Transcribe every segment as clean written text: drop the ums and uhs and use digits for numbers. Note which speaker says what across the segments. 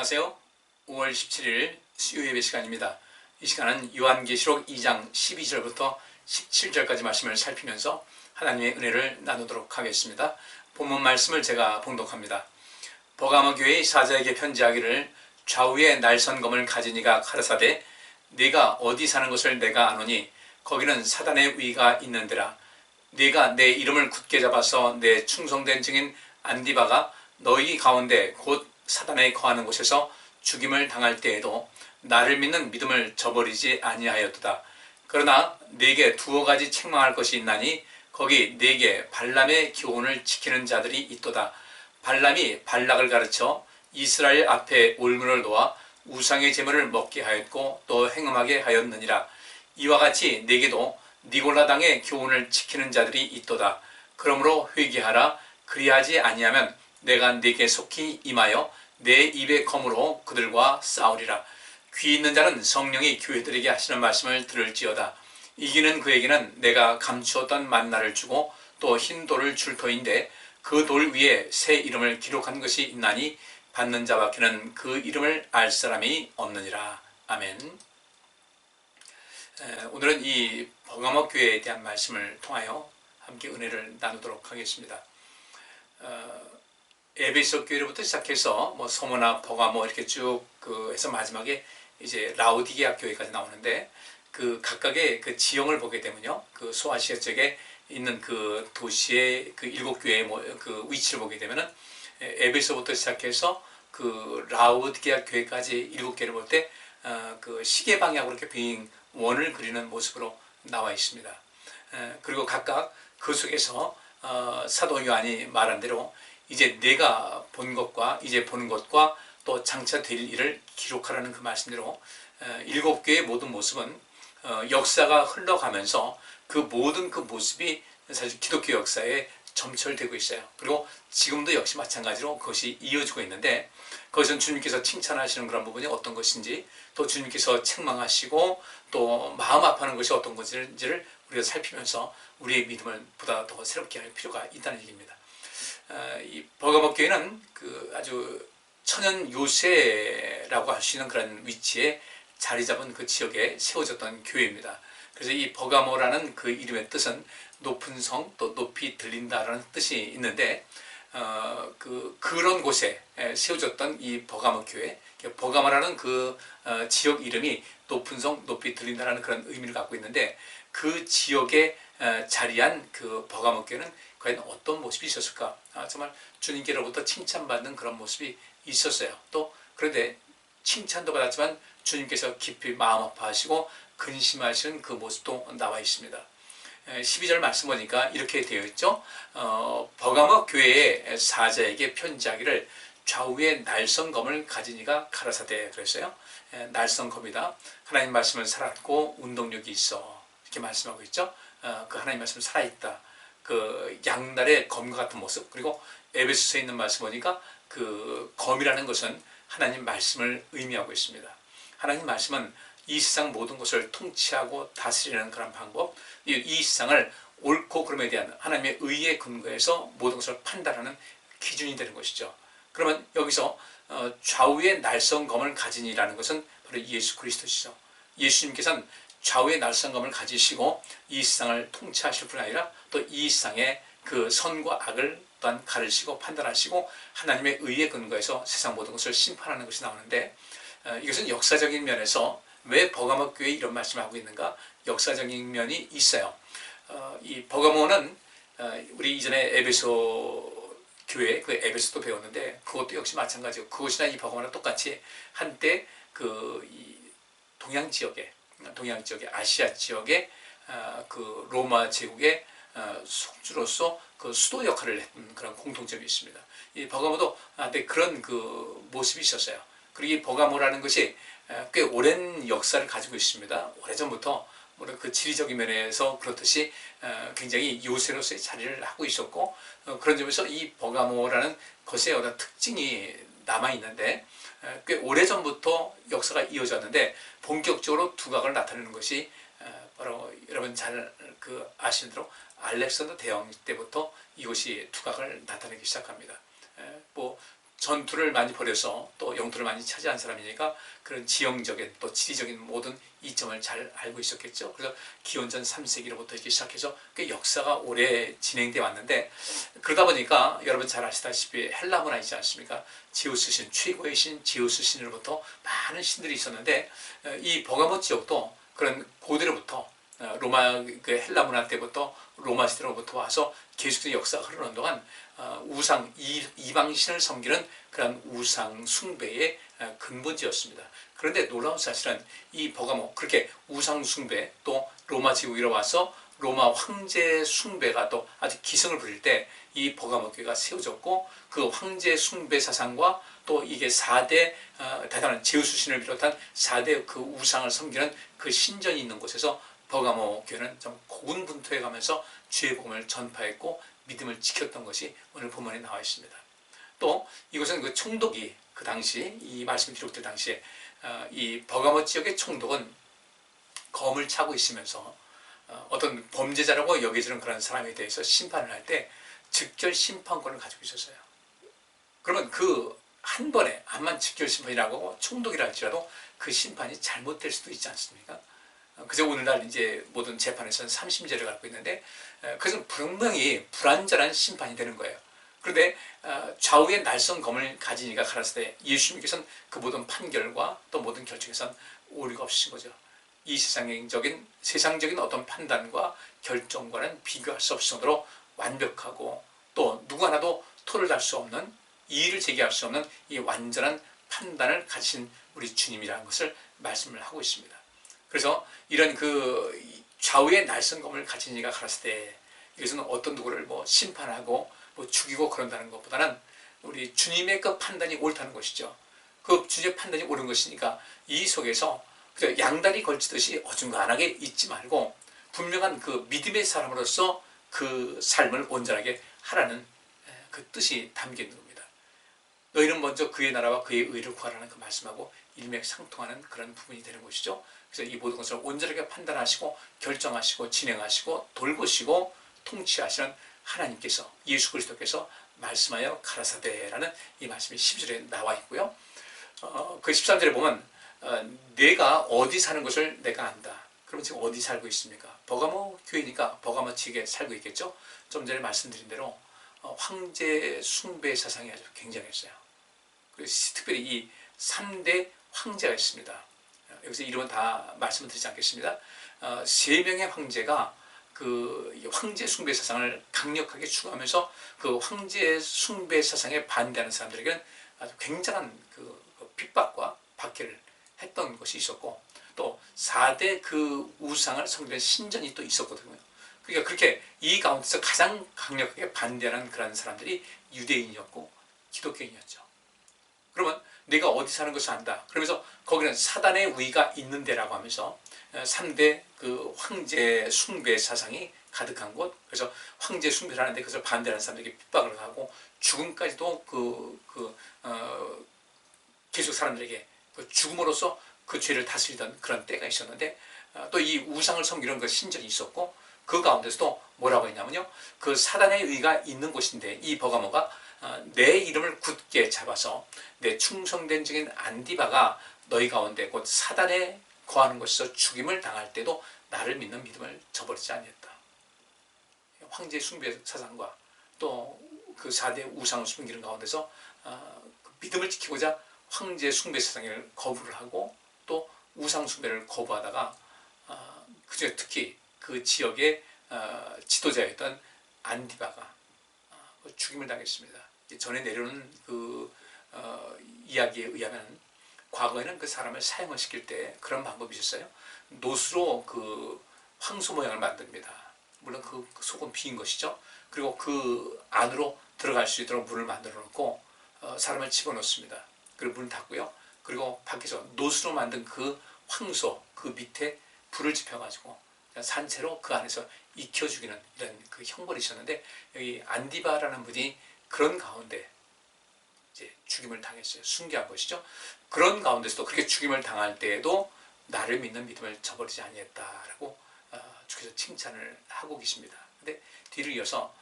Speaker 1: 안녕하세요. 5월 17일 수요 예배 시간입니다. 이 시간은 요한계시록 2장 12절부터 17절까지 말씀을 살피면서 하나님의 은혜를 나누도록 하겠습니다. 본문 말씀을 제가 봉독합니다. 버가모 교회의 사자에게 편지하기를 좌우에 날선검을 가진 이가 가라사대 네가 어디 사는 것을 내가 아노니 거기는 사단의 위가 있는데라. 네가 내 이름을 굳게 잡아서 내 충성된 증인 안디바가 너희 가운데 곧 사단에 거하는 곳에서 죽임을 당할 때에도 나를 믿는 믿음을 저버리지 아니하였도다. 그러나 네게 두어 가지 책망할 것이 있나니 거기 네게 발람의 교훈을 지키는 자들이 있도다. 발람이 발락을 가르쳐 이스라엘 앞에 올무를 놓아 우상의 제물을 먹게 하였고 또 행음하게 하였느니라. 이와 같이 네게도 니골라 당의 교훈을 지키는 자들이 있도다. 그러므로 회개하라. 그리하지 아니하면 내가 네게 속히 임하여 내 입의 검으로 그들과 싸우리라. 귀 있는 자는 성령이 교회들에게 하시는 말씀을 들을지어다. 이기는 그에게는 내가 감추었던 만나를 주고 또 흰 돌을 줄 터인데 그 돌 위에 새 이름을 기록한 것이 있나니 받는 자밖에는 그 이름을 알 사람이 없느니라. 아멘. 오늘은 이 버가모 교회에 대한 말씀을 통하여 함께 은혜를 나누도록 하겠습니다. 에베소 교회로부터 시작해서 소모나 버가모 이렇게 쭉 해서 마지막에 이제 라우디게아 교회까지 나오는데 그 각각의 그 지형을 보게 되면요, 그 소아시아 쪽에 있는 그 도시의 그 7교회의 그 위치를 보게 되면은 에베소부터 시작해서 그 라우디게아 교회까지 7개를 볼 때 그 시계 방향으로 이렇게 빙 원을 그리는 모습으로 나와 있습니다. 그리고 각각 그 속에서 사도 요한이 말한 대로 이제 내가 본 것과 이제 보는 것과 또 장차 될 일을 기록하라는 그 말씀대로 7개의 모든 모습은 역사가 흘러가면서 그 모든 그 모습이 사실 기독교 역사에 점철되고 있어요. 그리고 지금도 역시 마찬가지로 그것이 이어지고 있는데 그것은 주님께서 칭찬하시는 그런 부분이 어떤 것인지 또 주님께서 책망하시고 또 마음 아파하는 것이 어떤 것인지를 우리가 살피면서 우리의 믿음을 보다 더 새롭게 할 필요가 있다는 얘기입니다. 이 버가모 교회는 그 아주 천연 요새라고 할 수 있는 그런 위치에 자리 잡은 그 지역에 세워졌던 교회입니다. 그래서 이 버가모라는 그 이름의 뜻은 높은 성, 또 높이 들린다라는 뜻이 있는데 그런 곳에 세워졌던 이 버가모 교회, 버가모라는 그 지역 이름이 높은 성, 높이 들린다라는 그런 의미를 갖고 있는데 그 지역에 자리한 그 버가모 교회는 과연 어떤 모습이 있었을까? 정말 주님께로부터 칭찬받는 그런 모습이 있었어요. 또 그런데 칭찬도 받았지만 주님께서 깊이 마음 아파하시고 근심하시는 그 모습도 나와 있습니다. 12절 말씀 보니까 이렇게 되어 있죠. 버가모 교회의 사자에게 편지하기를 좌우에 날선검을 가진 이가 가라사대 그랬어요. 날선검이다. 하나님 말씀을 살았고 운동력이 있어. 이렇게 말씀하고 있죠. 그 하나님 말씀 살아있다. 그 양날의 검과 같은 모습. 그리고 에베소서에 있는 말씀 보니까 그 검이라는 것은 하나님 말씀을 의미하고 있습니다. 하나님 말씀은 이 세상 모든 것을 통치하고 다스리는 그런 방법, 이 세상을 옳고 그름에 대한 하나님의 의에 근거해서 모든 것을 판단하는 기준이 되는 것이죠. 그러면 여기서 좌우의 날선검을 가진 이라는 것은 바로 예수 그리스도시죠. 예수님께서는 좌우의 날선검을 가지시고 이 세상을 통치하실 뿐 아니라 또 이 세상의 그 선과 악을 또한 가르시고 판단하시고 하나님의 의에 근거해서 세상 모든 것을 심판하는 것이 나오는데 이것은 역사적인 면에서 왜 버가모 교회에 이런 말씀을 하고 있는가? 역사적인 면이 있어요. 이 버가모는 우리 이전에 에베소 교회, 그 에베소도 배웠는데 그것도 역시 마찬가지고 그것이나 이 버가모랑 똑같이 한때 이 동양 지역에 아시아 지역에 그 로마 제국의 속주로서 그 수도 역할을 했던 그런 공통점이 있습니다. 이 버가모도 한때 그런 그 모습이 있었어요. 그리고 이 버가모라는 것이 꽤 오랜 역사를 가지고 있습니다. 오래전부터 그 지리적인 면에서 그렇듯이 굉장히 요새로서의 자리를 하고 있었고 그런 점에서 이 버가모라는 것의 어떤 특징이 남아있는데 꽤 오래전부터 역사가 이어졌는데 본격적으로 두각을 나타내는 것이 바로 여러분 잘 아시는 대로 알렉산더 대왕 때부터 이것이 두각을 나타내기 시작합니다. 전투를 많이 벌여서 또 영토를 많이 차지한 사람이니까 그런 지형적인 또 지리적인 모든 이점을 잘 알고 있었겠죠. 그래서 기원전 3세기로부터 이렇게 시작해서 꽤 역사가 오래 진행되어 왔는데, 그러다 보니까 여러분 잘 아시다시피 헬라 문화 있지 않습니까? 제우스 신, 최고의 신 제우스 신으로부터 많은 신들이 있었는데, 이 버가모 지역도 그런 고대로부터 로마 그 헬라 문화 때부터 로마 시대로부터 와서 계속해서 역사가 흐르는 동안 우상 이방신을 섬기는 그런 우상 숭배의 근본지였습니다. 그런데 놀라운 사실은 이 버가모, 그렇게 우상 숭배, 또 로마 지구에 와서 로마 황제 숭배가 또 아주 기승을 부릴 때 이 버가모 교회가 세워졌고, 그 황제 숭배 사상과 또 이게 4대 대단한 제우스 신을 비롯한 4대 그 우상을 섬기는 그 신전이 있는 곳에서 버가모 교회는 좀 고군분투해 가면서 주의 복음을 전파했고 믿음을 지켰던 것이 오늘 본문에 나와 있습니다. 또 이곳은 그 총독이 그 당시 이 말씀이 기록될 당시에 이 버가모 지역의 총독은 검을 차고 있으면서 어떤 범죄자라고 여겨지는 그런 사람에 대해서 심판을 할 때 즉결 심판권을 가지고 있었어요. 그러면 그 한 번에 암만 즉결 심판이라고 총독이라 할지라도 그 심판이 잘못될 수도 있지 않습니까? 그저 오늘날 이제 모든 재판에서는 3심제를 갖고 있는데, 그것은 분명히 불완전한 심판이 되는 거예요. 그런데 좌우의 날선 검을 가진 이가 가라사대 때 예수님께서는 그 모든 판결과 또 모든 결정에선 오류가 없으신 거죠. 이 세상적인 어떤 판단과 결정과는 비교할 수 없을 정도로 완벽하고 또 누구 하나도 토를 달 수 없는, 이의를 제기할 수 없는 이 완전한 판단을 가지신 우리 주님이라는 것을 말씀을 하고 있습니다. 그래서 이런 그 좌우의 날선검을 가진 이가 가라사대 때 이것은 어떤 누구를 뭐 심판하고 뭐 죽이고 그런다는 것보다는 우리 주님의 그 판단이 옳다는 것이죠. 그 주님의 판단이 옳은 것이니까 이 속에서 양다리 걸치듯이 어중간하게 있지 말고 분명한 그 믿음의 사람으로서 그 삶을 온전하게 하라는 그 뜻이 담겨 있는 겁니다. 너희는 먼저 그의 나라와 그의 의를 구하라는 그 말씀하고 일맥상통하는 그런 부분이 되는 것이죠. 그래서 이 모든 것을 온전하게 판단하시고 결정하시고 진행하시고 돌보시고 통치하시는 하나님께서, 예수 그리스도께서 말씀하여 가라사대라는 이 말씀이 12절에 나와 있고요. 그 13절에 보면 내가 어디 사는 것을 내가 안다. 그럼 지금 어디 살고 있습니까? 버가모 교회니까 버가모 지역에 살고 있겠죠. 좀 전에 말씀드린 대로 황제 숭배 사상이 아주 굉장했어요. 특별히 이 3대 황제가 있습니다. 여기서 이름은 다 말씀을 드리지 않겠습니다. 3명의 황제가 그 황제 숭배 사상을 강력하게 추구하면서 그 황제 숭배 사상에 반대하는 사람들에게는 아주 굉장한 그 핍박과 박해를 했던 것이 있었고, 또 4대 그 우상을 섬기는 신전이 또 있었거든요. 그러니까 그렇게 이 가운데서 가장 강력하게 반대하는 그런 사람들이 유대인이었고 기독교인이었죠. 그러면 내가 어디 사는 것을 안다. 그러면서 거기는 사단의 위가 있는 데라고 하면서 3대 그 황제 숭배 사상이 가득한 곳, 그래서 황제 숭배를 하는데 그것을 반대하는 사람들에게 핍박을 하고 죽음까지도 계속 사람들에게 그 죽음으로써 그 죄를 다스리던 그런 때가 있었는데, 또 이 우상을 섬기는 그 신전이 있었고, 그 가운데서도 뭐라고 했냐면요, 그 사단의 위가 있는 곳인데 이 버가모가 내 이름을 굳게 잡아서 내 충성된 증인 안디바가 너희 가운데 곧 사단에 거하는 곳에서 죽임을 당할 때도 나를 믿는 믿음을 저버리지 아니했다. 황제 숭배 사상과 또 그 4대 우상을 숨기는 가운데서 믿음을 지키고자 황제 숭배 사상을 거부를 하고 또 우상 숭배를 거부하다가 그중에 특히 그 지역의 지도자였던 안디바가 죽임을 당했습니다. 전에 내려오는 그 이야기에 의하면 과거에는 그 사람을 사형을 시킬 때 그런 방법이 있었어요. 노수로 그 황소 모양을 만듭니다. 물론 그 속은 비인 것이죠. 그리고 그 안으로 들어갈 수 있도록 문을 만들어 놓고 사람을 집어넣습니다. 그리고 문을 닫고요. 그리고 밖에서 노수로 만든 그 황소 그 밑에 불을 지펴가지고 산채로 그 안에서 익혀 죽이는 이런 그 형벌이 있었는데, 여기 안디바라는 분이 그런 가운데 이제 죽임을 당했어요. 순교한 것이죠. 그런 가운데서도 그렇게 죽임을 당할 때에도 나를 믿는 믿음을 저버리지 아니했다라고 주께서 칭찬을 하고 계십니다. 근데 뒤를 이어서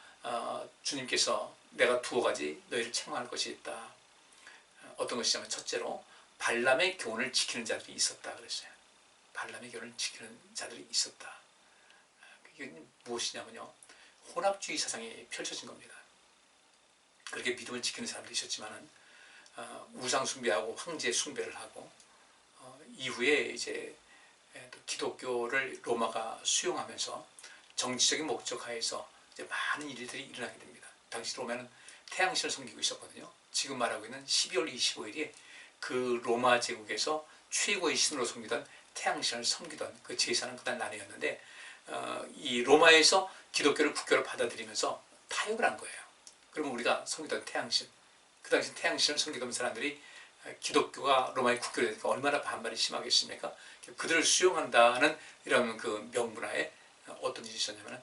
Speaker 1: 주님께서 내가 두어 가지 너희를 책망할 것이 있다. 어떤 것이냐면 첫째로 발람의 교훈을 지키는 자들이 있었다 그랬어요. 발람의 교훈을 지키는 자들이 있었다. 이게 무엇이냐면요, 혼합주의 사상이 펼쳐진 겁니다. 그렇게 믿음을 지키는 사람도 있었지만은 우상 숭배하고 황제 숭배를 하고 이후에 이제 기독교를 로마가 수용하면서 정치적인 목적하에서 이제 많은 일들이 일어나게 됩니다. 당시 로마는 태양신을 섬기고 있었거든요. 지금 말하고 있는 12월 25일이 그 로마 제국에서 최고의 신으로 섬기던 태양신을 섬기던 그 제사는 그날 날이었는데 이 로마에서 기독교를 국교로 받아들이면서 타협을 한 거예요. 그러면 우리가 섬기던 태양신, 그 당시 태양신을 섬기던 사람들이 기독교가 로마의 국교로 되니까 얼마나 반발이 심하겠습니까? 그들을 수용한다는 이런 그 명분하에 어떤 일이 있었냐면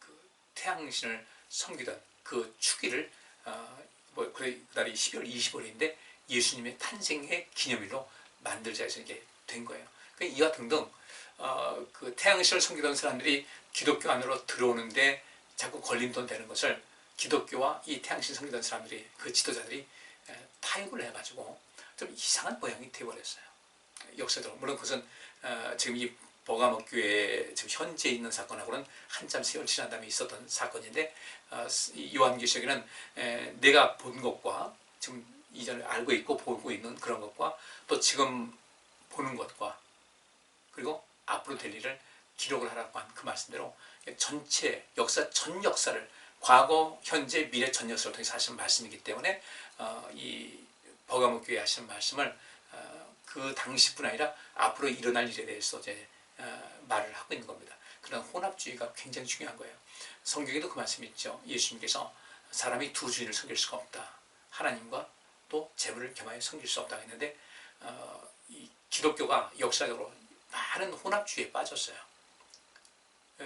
Speaker 1: 그 태양신을 섬기던 그 축일을 그날이 12월 25일인데 예수님의 탄생의 기념일로 만들자 해서 이게 된 거예요. 이와 등등 그 태양신을 섬기던 사람들이 기독교 안으로 들어오는데 자꾸 걸림돌 되는 것을 기독교와 이 태양신 섬기던 사람들이, 그 지도자들이 타협을 해가지고 좀 이상한 모양이 되어버렸어요. 역사적으로. 물론 그것은 지금 이 버가모 교회 지금 현재 있는 사건하고는 한참 세월 지난 다음에 있었던 사건인데 요한계시록에는 내가 본 것과 지금 이전에 알고 있고 보고 있는 그런 것과 또 지금 보는 것과 그리고 앞으로 될 일을 기록을 하라고 한 그 말씀대로 전체 역사 전 역사를 과거, 현재, 미래 전 역사를 통해서 하시는 말씀이기 때문에 이 버가모 교회 하시는 말씀을 그 당시뿐 아니라 앞으로 일어날 일에 대해서 이제 말을 하고 있는 겁니다. 그런 혼합주의가 굉장히 중요한 거예요. 성경에도 그 말씀이 있죠. 예수님께서 사람이 두 주인을 섬길 수가 없다. 하나님과 또 재물을 겸하여 섬길 수 없다고 했는데 이 기독교가 역사적으로 많은 혼합주의에 빠졌어요.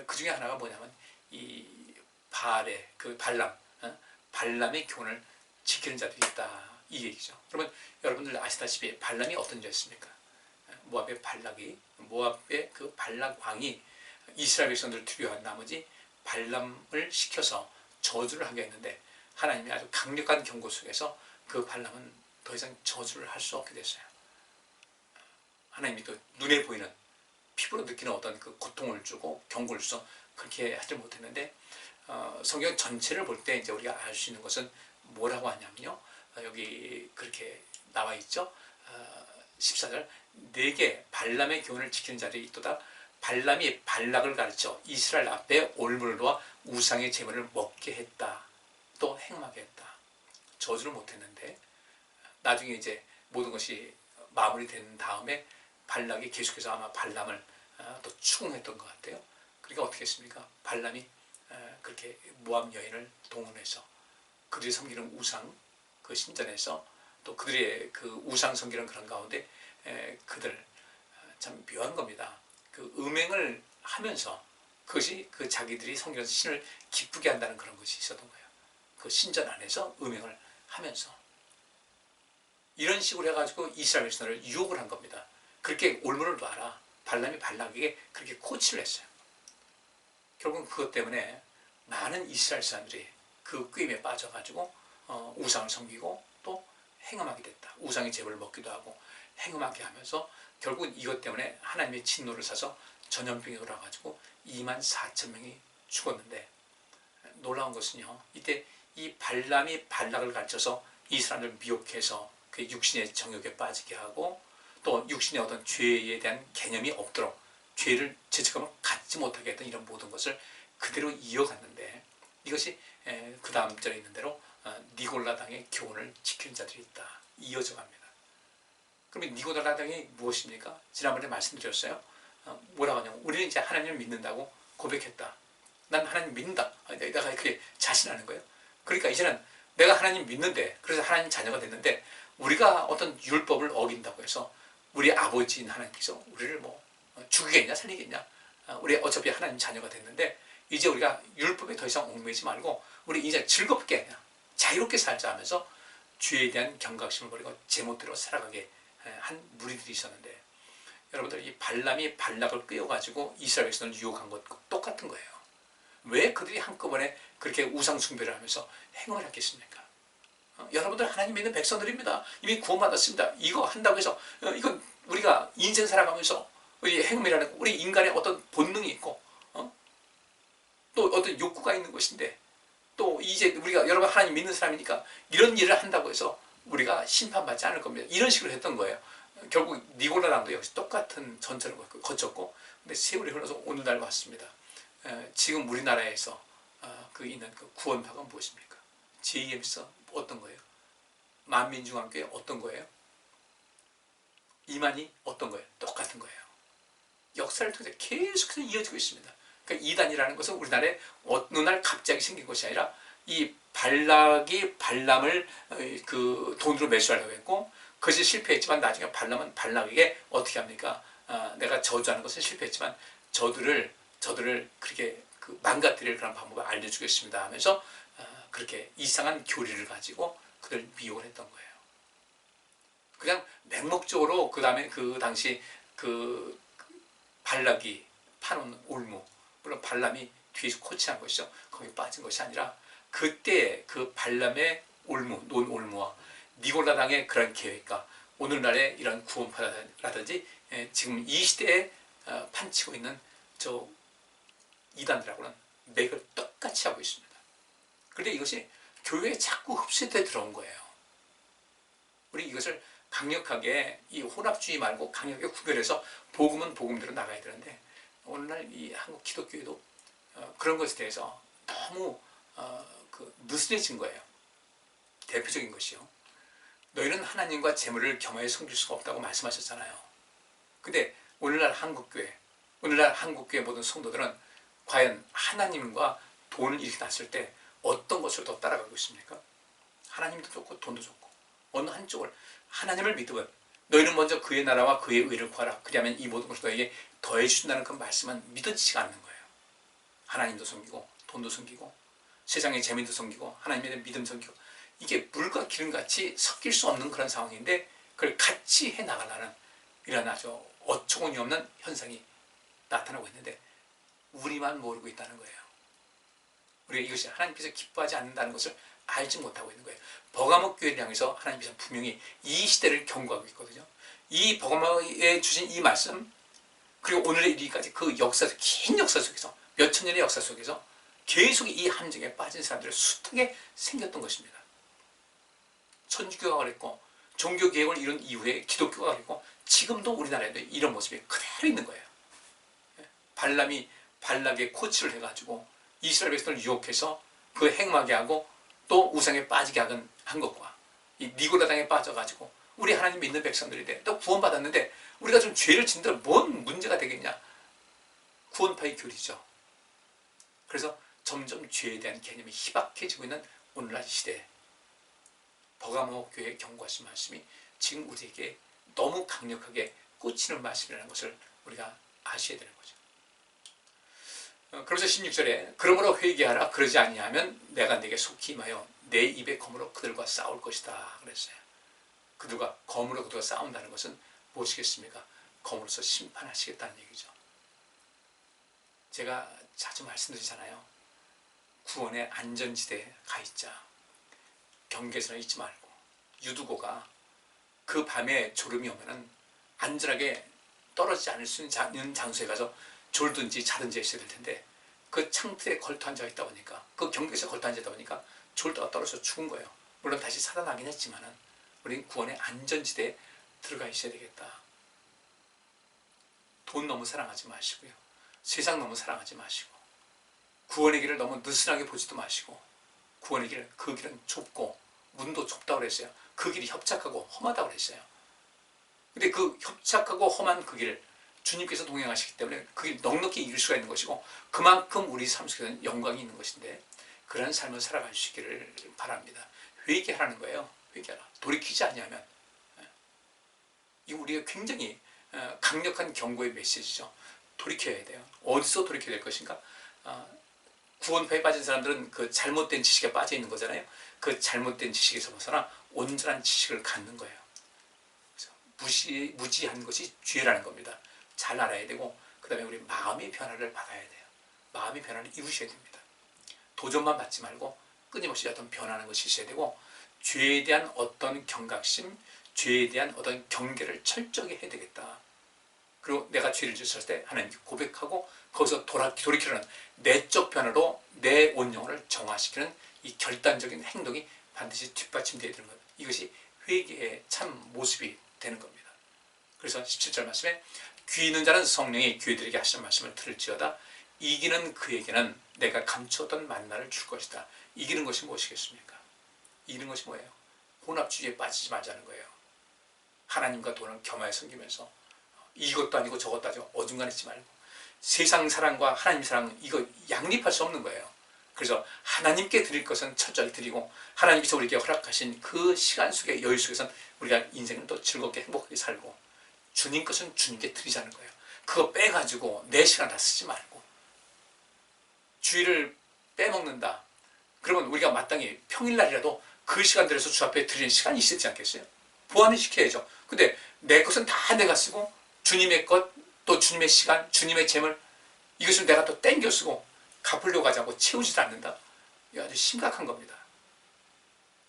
Speaker 1: 그 중에 하나가 뭐냐면 이 바알의 그 발람의 교훈을 지키는 자들이 있다, 이 얘기죠. 그러면 여러분들 아시다시피 발람이 어떤 자였습니까? 모압의 그 발락 왕이 이스라엘 백성들을 두려워한 나머지 발람을 시켜서 저주를 하게 했는데 하나님이 아주 강력한 경고 속에서 그 발람은 더 이상 저주를 할 수 없게 됐어요. 하나님이 또 눈에 보이는 피부로 느끼는 어떤 그 고통을 주고 경고를 줘서 그렇게 하지 못했는데 성경 전체를 볼 때 이제 우리가 알 수 있는 것은 뭐라고 하냐면요, 여기 그렇게 나와 있죠. 14절, 내게 발람의 교훈을 지키는 자들이 있도다. 발람이 발락을 가르쳐 이스라엘 앞에 올무를 놓아 우상의 제물을 먹게 했다. 또 행하게 했다. 저주를 못했는데 나중에 이제 모든 것이 마무리된 다음에 발락이 계속해서 아마 발람을 또 추궁했던 것 같아요. 그러니까 어떻게 했습니까? 발람이 그렇게 모압 여인을 동원해서 그들이 섬기는 우상 그 신전에서 또 그들의 그 우상 섬기는 그런 가운데 그들 참 묘한 겁니다. 그 음행을 하면서 그것이 그 자기들이 섬기는 신을 기쁘게 한다는 그런 것이 있었던 거예요. 그 신전 안에서 음행을 하면서 이런 식으로 해가지고 이스라엘 백성을 유혹을 한 겁니다. 그렇게 올무를 놔라. 발람이 발락에게 그렇게 코치를 했어요. 결국은 그것 때문에 많은 이스라엘 사람들이 그 꾀임에 빠져가지고 우상을 섬기고 또 행음하게 됐다. 우상의 제물을 먹기도 하고 행음하게 하면서 결국은 이것 때문에 하나님의 진노를 사서 전염병이 돌아가지고 24,000명이 죽었는데 놀라운 것은요, 이때 이 발람이 발락을 가르쳐서 이 사람들을 미혹해서 그 육신의 정욕에 빠지게 하고 또 육신의 어떤 죄에 대한 개념이 없도록 죄를 죄책감을 갖지 못하게 했던 이런 모든 것을 그대로 이어갔는데 이것이 그 다음 절에 있는 대로 니골라당의 교훈을 지키는 자들이 있다. 이어져 갑니다. 그러면 니골라당이 무엇입니까? 지난번에 말씀드렸어요. 뭐라고 하냐면 우리는 이제 하나님을 믿는다고 고백했다. 난 하나님 믿는다. 내가 그렇게 자신하는 거예요. 그러니까 이제는 내가 하나님 믿는데 그래서 하나님 자녀가 됐는데 우리가 어떤 율법을 어긴다고 해서 우리 아버지인 하나님께서 우리를 뭐 죽이겠냐 살리겠냐, 우리 어차피 하나님 자녀가 됐는데 이제 우리가 율법에 더 이상 얽매이지 말고 우리 이제 즐겁게 그냥 자유롭게 살자 하면서 죄에 대한 경각심을 버리고 제멋대로 살아가게 한 무리들이 있었는데 여러분들 이 발람이 발락을 꿰어가지고 이스라엘 백성을 유혹한 것 똑같은 거예요. 왜 그들이 한꺼번에 그렇게 우상 숭배를 하면서 행을 했겠습니까? 여러분들 하나님 믿는 백성들입니다. 이미 구원받았습니다. 이거 한다고 해서 이건 우리가 인생 살아가면서 우리 행음이라는 우리 인간의 어떤 본능이 있고 또 어떤 욕구가 있는 것인데 또 이제 우리가 여러분 하나님 믿는 사람이니까 이런 일을 한다고 해서 우리가 심판받지 않을 겁니다. 이런 식으로 했던 거예요. 결국 니고라랑도 역시 똑같은 전철을 거쳤고 근데 세월이 흘러서 오늘날 왔습니다. 지금 우리나라에서 그 있는 그 구원파가 무엇입니까? JMS 어떤 거예요? 만민중앙교회 어떤 거예요? 이만희 어떤 거예요? 똑같은 거예요. 역사를 통해서 계속해서 이어지고 있습니다. 그러니까 이단이라는 것은 우리나라에 어느 날 갑자기 생긴 것이 아니라 이 발락이 발람을 그 돈으로 매수하려고 했고 그것이 실패했지만 나중에 발람은 발락에게 어떻게 합니까? 내가 저주하는 것은 실패했지만 저들을 그렇게 그 망가뜨릴 그런 방법을 알려주겠습니다 하면서 그렇게 이상한 교리를 가지고 그들 미혹을 했던 거예요. 그냥 맹목적으로 그 다음에 그 당시 그 발락이 파놓은 올무 물론 발람이 뒤에서 코치한 것이죠. 거기 빠진 것이 아니라 그때 그 발람의 올무, 논 올무와 니골라당의 그런 계획과 오늘날의 이런 구원파라든지 지금 이 시대에 판치고 있는 저 이단들하고는 맥을 똑같이 하고 있습니다. 그런데 이것이 교회에 자꾸 흡수돼 들어온 거예요. 우리 이것을 강력하게 이 혼합주의 말고 강력하게 구별해서 복음은 복음대로 나가야 되는데 오늘날 이 한국 기독교회도 그런 것에 대해서 너무 느슨해진 거예요. 대표적인 것이요. 너희는 하나님과 재물을 겸하여 섬길 수가 없다고 말씀하셨잖아요. 근데 오늘날 한국교회 모든 성도들은 과연 하나님과 돈을 이렇게 놨을 때 어떤 것을 더 따라가고 있습니까? 하나님도 좋고 돈도 좋고 어느 한쪽을 하나님을 믿으면 너희는 먼저 그의 나라와 그의 의를 구하라. 그리하면 이 모든 것을 너에게 더해 주신다는 그 말씀은 믿어지지가 않는 거예요. 하나님도 섬기고 돈도 섬기고 세상의 재미도 섬기고 하나님에 대한 믿음 섬기고 이게 물과 기름같이 섞일 수 없는 그런 상황인데 그걸 같이 해나가려는 이런 아주 어처구니 없는 현상이 나타나고 있는데 우리만 모르고 있다는 거예요. 우리가 이것이 하나님께서 기뻐하지 않는다는 것을 알지 못하고 있는 거예요. 버가모 교회를 향해서 하나님께서 분명히 이 시대를 경고하고 있거든요. 이 버가모에 주신 이 말씀 그리고 오늘의 이르기까지 그 역사, 긴 역사 속에서 몇천 년의 역사 속에서 계속 이 함정에 빠진 사람들이 숱하게 생겼던 것입니다. 천주교가 그랬고 종교개혁을 이룬 이후에 기독교가 그랬고 지금도 우리나라에도 이런 모습이 그대로 있는 거예요. 발람이 발락에 코치를 해가지고 이스라엘 백성을 유혹해서 그 행하게 하고 또 우상에 빠지게 한 것과 이 니고라당에 빠져가지고 우리 하나님 믿는 백성들인데 또 구원받았는데 우리가 좀 죄를 짓는다면 뭔 문제가 되겠냐. 구원파의 교리죠. 그래서 점점 죄에 대한 개념이 희박해지고 있는 오늘날 시대에 버가모 교회의 경고하신 말씀이 지금 우리에게 너무 강력하게 꽂히는 말씀이라는 것을 우리가 아셔야 되는 거죠. 그러면서 16절에 그러므로 회개하라. 그러지 아니하면 내가 네게 속히 임하여 내 입의 검으로 그들과 싸울 것이다 그랬어요. 검으로 그들과 싸운다는 것은 무엇이겠습니까? 검으로서 심판하시겠다는 얘기죠. 제가 자주 말씀드리잖아요. 구원의 안전지대에 가 있자. 경계선을 잊지 말고 유두고가 그 밤에 졸음이 오면은 안전하게 떨어지지 않을 수 있는 장소에 가서 졸든지 자든지 했어야 될 텐데 그 창틀에 걸터 앉아 있다 보니까 그 경계선에 걸터 앉아 있다 보니까 졸다가 떨어져서 죽은 거예요. 물론 다시 살아나긴 했지만은 우리는 구원의 안전지대에 들어가 있어야 되겠다. 돈 너무 사랑하지 마시고요. 세상 너무 사랑하지 마시고 구원의 길을 너무 느슨하게 보지도 마시고 구원의 길, 그 길은 좁고 문도 좁다고 그랬어요. 그 길이 협착하고 험하다고 그랬어요. 근데 그 협착하고 험한 그 길을 주님께서 동행하시기 때문에 그 길 넉넉히 이길 수가 있는 것이고 그만큼 우리 삶 속에는 영광이 있는 것인데 그런 삶을 살아갈 수 있기를 바랍니다. 회개하라는 거예요. 회개하라. 돌이키지 아니하면 이 우리가 굉장히 강력한 경고의 메시지죠. 돌이켜야 돼요. 어디서 돌이켜야 될 것인가? 구원파에 빠진 사람들은 그 잘못된 지식에 빠져 있는 거잖아요. 그 잘못된 지식에서 벗어나 온전한 지식을 갖는 거예요. 그래서 무지한 것이 죄라는 겁니다. 잘 알아야 되고 그 다음에 우리 마음의 변화를 받아야 돼요. 마음의 변화를 이루셔야 됩니다. 도전만 받지 말고 끊임없이 어떤 변하는 것이 있어야 되고 죄에 대한 어떤 경각심, 죄에 대한 어떤 경계를 철저히 해야 되겠다. 그리고 내가 죄를 지었을 때 하나님께 고백하고 거기서 돌이키려는 내적 변화로 내 온 영혼을 정화시키는 이 결단적인 행동이 반드시 뒷받침되어야 되는 것. 이것이 회개의 참 모습이 되는 겁니다. 그래서 17절 말씀에 귀 있는 자는 성령이 교회들에게 하시는 말씀을 들을지어다. 이기는 그에게는 내가 감추었던 만나를 줄 것이다. 이기는 것이 무엇이겠습니까? 이기는 것이 뭐예요? 혼합주의에 빠지지 말자는 거예요. 하나님과 돈을 겸하여 섬기면서 이것도 아니고 저것도 아니고 어중간하지 말고 세상 사랑과 하나님 사랑 이거 양립할 수 없는 거예요. 그래서 하나님께 드릴 것은 철저히 드리고 하나님께서 우리에게 허락하신 그 시간 속의 여유 속에서 우리가 인생을 또 즐겁게 행복하게 살고 주님 것은 주님께 드리자는 거예요. 그거 빼가지고 내 시간 다 쓰지 말고 주일을 빼먹는다. 그러면 우리가 마땅히 평일날이라도 그 시간들에서 주 앞에 드리는 시간이 있지 않겠어요? 보완을 시켜야죠. 근데 내 것은 다 내가 쓰고 주님의 것, 또 주님의 시간, 주님의 재물 이것을 내가 또 땡겨 쓰고 갚으려고 하지 않고 채우지도 않는다. 이거 아주 심각한 겁니다.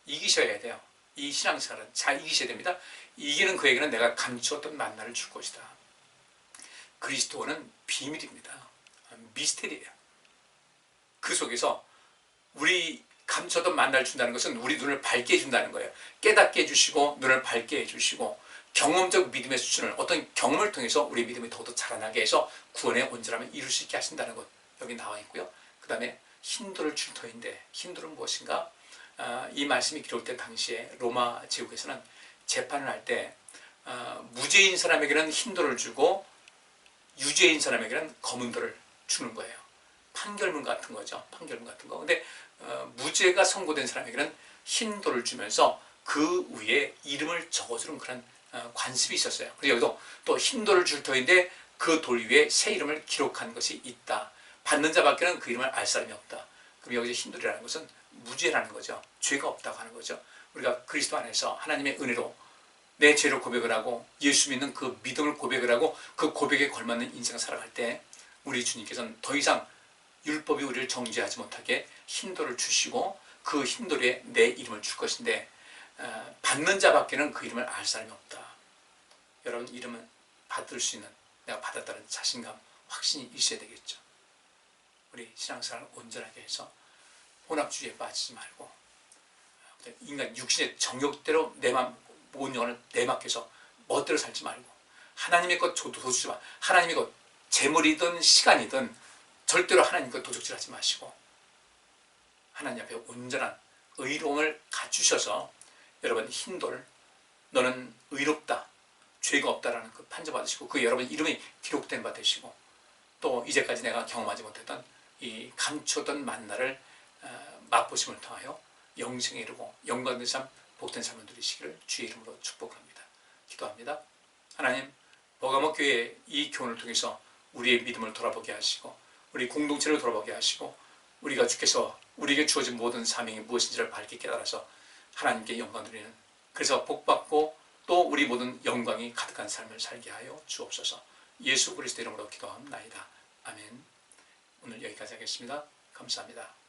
Speaker 1: 이기셔야 돼요. 이 신앙생활은 잘 이기셔야 됩니다. 이기는 그에게는 내가 감추었던 만나를 줄 것이다. 그리스도는 비밀입니다. 미스테리예요. 그 속에서 우리 감추었던 만나를 준다는 것은 우리 눈을 밝게 해준다는 거예요. 깨닫게 해주시고 눈을 밝게 해주시고 경험적 믿음의 수준을 어떤 경험을 통해서 우리의 믿음이 더욱더 자라나게 해서 구원의 온전함을 이룰 수 있게 하신다는 것 여기 나와 있고요. 그 다음에 힌도를 줄 터인데 힌도는 무엇인가? 이 말씀이 기록된 당시에 로마 제국에서는 재판을 할 때 무죄인 사람에게는 힌도를 주고 유죄인 사람에게는 검은 돌을 주는 거예요. 판결문 같은 거죠. 판결문 같은 거. 근데 무죄가 선고된 사람에게는 흰돌을 주면서 그 위에 이름을 적어주는 그런 관습이 있었어요. 그래서 여기도 또 흰돌을 줄 터인데 그 돌 위에 새 이름을 기록한 것이 있다. 받는 자밖에는 그 이름을 알 사람이 없다. 그럼 여기서 흰돌이라는 것은 무죄라는 거죠. 죄가 없다고 하는 거죠. 우리가 그리스도 안에서 하나님의 은혜로 내 죄를 고백을 하고 예수 믿는 그 믿음을 고백을 하고 그 고백에 걸맞는 인생을 살아갈 때 우리 주님께서는 더 이상 율법이 우리를 정죄하지 못하게 흰돌을 주시고 그 흰돌에 내 이름을 줄 것인데 받는 자밖에는 그 이름을 알 사람이 없다. 여러분 이름은 받을 수 있는 내가 받았다는 자신감, 확신이 있어야 되겠죠. 우리 신앙생활을 온전하게 해서 혼합주의에 빠지지 말고 인간 육신의 정욕대로 내 맘, 온 영혼을 내맡겨서 멋대로 살지 말고 하나님의 것 도둑질 마. 하나님의 것 재물이든 시간이든 절대로 하나님 것 도둑질하지 마시고 하나님 앞에 온전한 의로움을 갖추셔서 여러분 흰돌 너는 의롭다 죄가 없다라는 그 판정받으시고 그 여러분 이름이 기록된 바 되시고 또 이제까지 내가 경험하지 못했던 이 감추었던 만나를 맛보심을 통하여 영생에 이르고 영광된 삶 복된 삶을 누리시기를 주의 이름으로 축복합니다. 기도합니다. 하나님 버가모 교회의 이 교훈을 통해서 우리의 믿음을 돌아보게 하시고 우리 공동체를 돌아보게 하시고 우리가 주께서 우리에게 주어진 모든 사명이 무엇인지를 밝게 깨달아서 하나님께 영광 드리는 그래서 복받고 또 우리 모든 영광이 가득한 삶을 살게 하여 주옵소서. 예수 그리스도 이름으로 기도합나이다. 아멘. 오늘 여기까지 하겠습니다. 감사합니다.